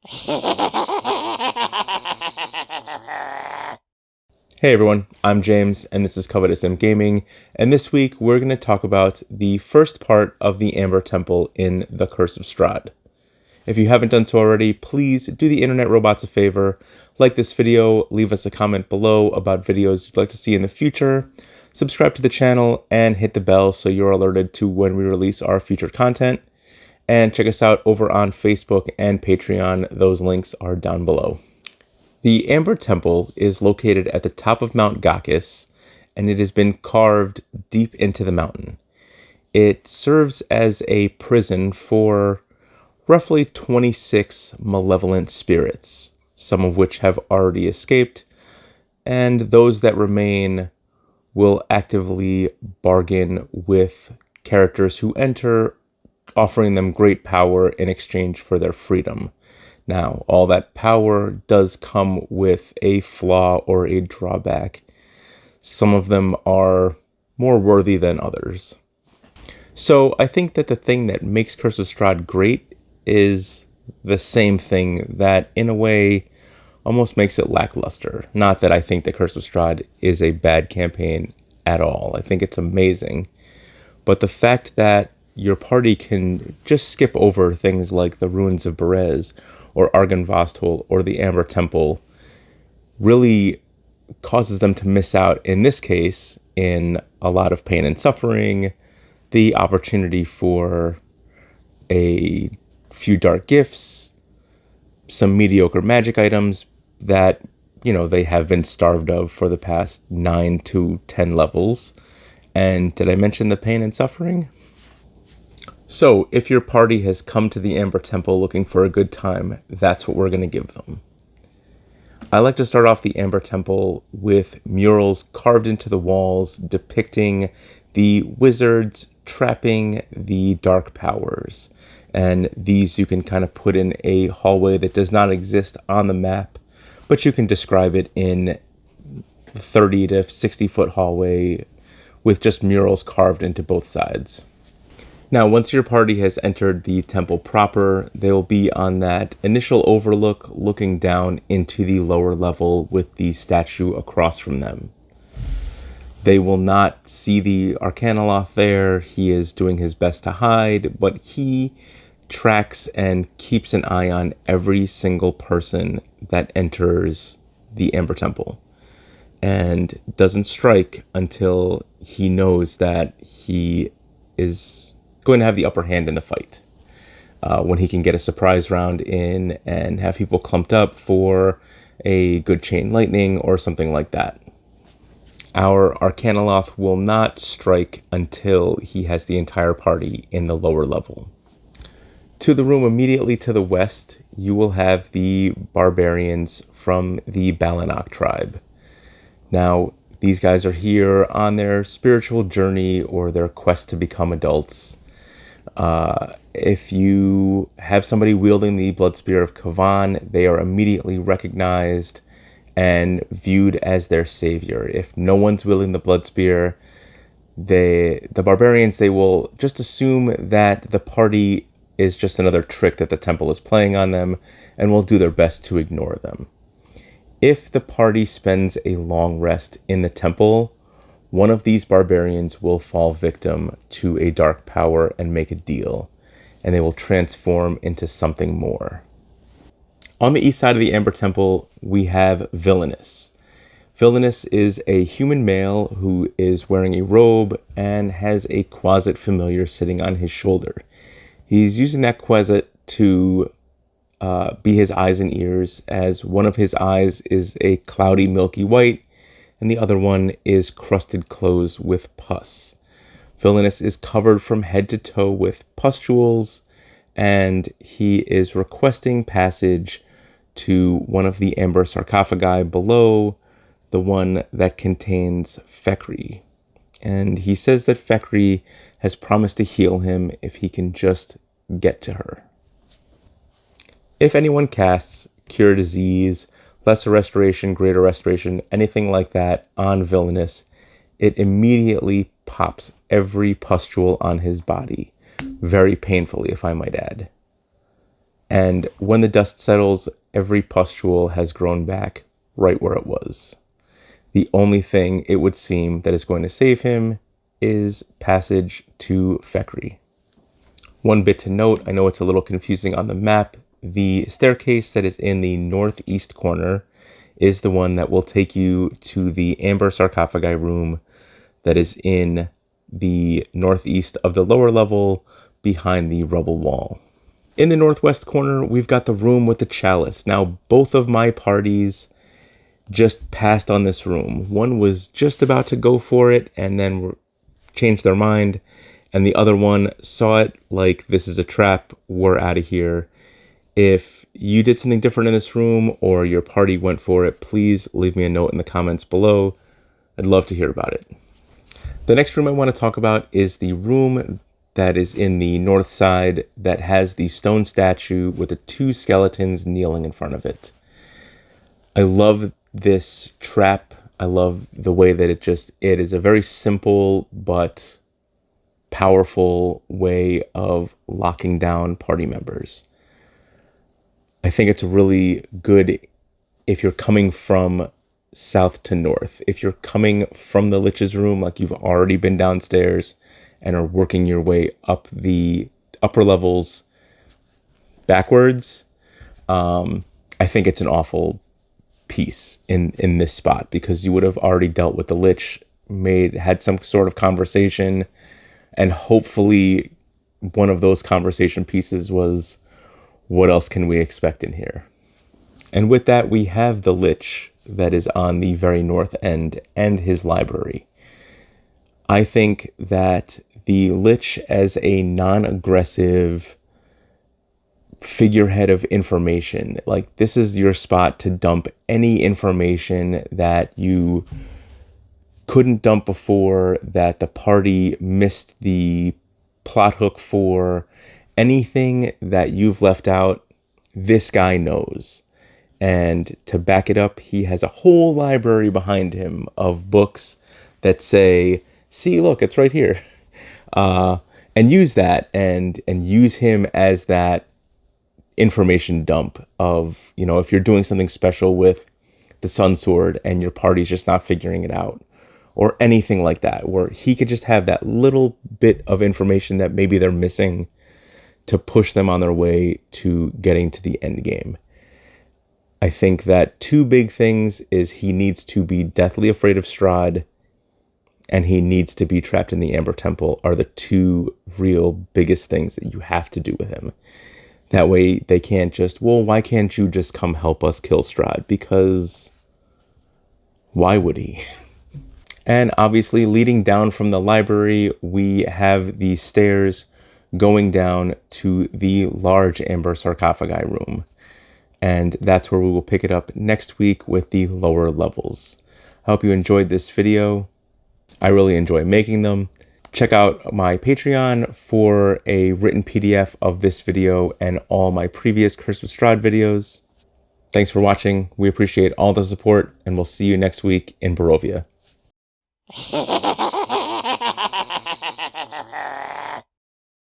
Hey everyone, I'm James, and this is Covetous Imp Gaming, and this week we're going to talk about the first part of the Amber Temple in The Curse of Strahd. If you haven't done so already, please do the internet robots a favor, like this video, leave us a comment below about videos you'd like to see in the future, subscribe to the channel, and hit the bell so you're alerted to when we release our future content, and check us out over on Facebook and Patreon. Those links are down below. The Amber Temple is located at the top of Mount Gakis, and it has been carved deep into the mountain. It serves as a prison for roughly 26 malevolent spirits, some of which have already escaped, and those that remain will actively bargain with characters who enter, offering them great power in exchange for their freedom. Now, all that power does come with a flaw or a drawback. Some of them are more worthy than others. So I think that the thing that makes Curse of Strahd great is the same thing that, in a way, almost makes it lackluster. Not that I think that Curse of Strahd is a bad campaign at all. I think it's amazing. But the fact that your party can just skip over things like the Ruins of Berez or Argynvostholt or the Amber Temple really causes them to miss out, in this case, in a lot of pain and suffering, the opportunity for a few dark gifts, some mediocre magic items that, they have been starved of for the past 9 to 10 levels. And did I mention the pain and suffering? So, if your party has come to the Amber Temple looking for a good time, that's what we're going to give them. I like to start off the Amber Temple with murals carved into the walls depicting the wizards trapping the dark powers. And these you can kind of put in a hallway that does not exist on the map, but you can describe it in 30 to 60 foot hallway with just murals carved into both sides. Now, once your party has entered the temple proper, they will be on that initial overlook looking down into the lower level with the statue across from them. They will not see the Arcanoloth there. He is doing his best to hide, but he tracks and keeps an eye on every single person that enters the Amber Temple and doesn't strike until he knows that he is going to have the upper hand in the fight. When he can get a surprise round in and have people clumped up for a good chain lightning or something like that. Our Arcanoloth will not strike until he has the entire party in the lower level. To the room immediately to the west, you will have the Barbarians from the Balanoch tribe. Now, these guys are here on their spiritual journey or their quest to become adults. If you have somebody wielding the Blood Spear of Kavan, they are immediately recognized and viewed as their savior. If no one's wielding the Blood Spear, the Barbarians, they will just assume that the party is just another trick that the temple is playing on them and will do their best to ignore them. If the party spends a long rest in the temple, one of these barbarians will fall victim to a dark power and make a deal, and they will transform into something more. On the east side of the Amber Temple, we have Villainous. Vilnius is a human male who is wearing a robe and has a Quasit familiar sitting on his shoulder. He's using that Quasit to be his eyes and ears, as one of his eyes is a cloudy milky white, and the other one is crusted close with pus. Vilnius is covered from head to toe with pustules, and he is requesting passage to one of the amber sarcophagi below, the one that contains Fekri. And he says that Fekri has promised to heal him if he can just get to her. If anyone casts Cure Disease, Lesser Restoration, Greater Restoration, anything like that on Vilnius, it immediately pops every pustule on his body, very painfully, if I might add. And when the dust settles, every pustule has grown back right where it was. The only thing it would seem that is going to save him is passage to Fekri. One bit to note, I know it's a little confusing on the map. The staircase that is in the northeast corner is the one that will take you to the amber sarcophagi room that is in the northeast of the lower level behind the rubble wall. In the northwest corner, we've got the room with the chalice. Now, both of my parties just passed on this room. One was just about to go for it and then changed their mind. And the other one saw it like, this is a trap, we're out of here. If you did something different in this room or your party went for it, please leave me a note in the comments below. I'd love to hear about it. The next room I want to talk about is the room that is in the north side that has the stone statue with the two skeletons kneeling in front of it. I love this trap. I love the way that it is a very simple but powerful way of locking down party members. I think it's really good if you're coming from south to north. If you're coming from the Lich's room, like you've already been downstairs and are working your way up the upper levels backwards, I think it's an awful piece in this spot, because you would have already dealt with the Lich, had some sort of conversation, and hopefully one of those conversation pieces was, what else can we expect in here? And with that, we have the Lich that is on the very north end and his library. I think that the Lich, as a non-aggressive figurehead of information, like, this is your spot to dump any information that you couldn't dump before, that the party missed the plot hook for. Anything that you've left out, this guy knows. And to back it up, he has a whole library behind him of books that say, see, look, it's right here. And use that and use him as that information dump of, if you're doing something special with the Sun Sword and your party's just not figuring it out, or anything like that, where he could just have that little bit of information that maybe they're missing to push them on their way to getting to the end game. I think that two big things is he needs to be deathly afraid of Strahd, and he needs to be trapped in the Amber Temple are the two real biggest things that you have to do with him. That way they can't just, well, why can't you just come help us kill Strahd? Because why would he? And obviously, leading down from the library, we have these stairs going down to the large amber sarcophagi room. And that's where we will pick it up next week with the lower levels. I hope you enjoyed this video. I really enjoy making them. Check out my Patreon for a written PDF of this video and all my previous Curse of Strahd videos. Thanks for watching. We appreciate all the support, and we'll see you next week in Barovia.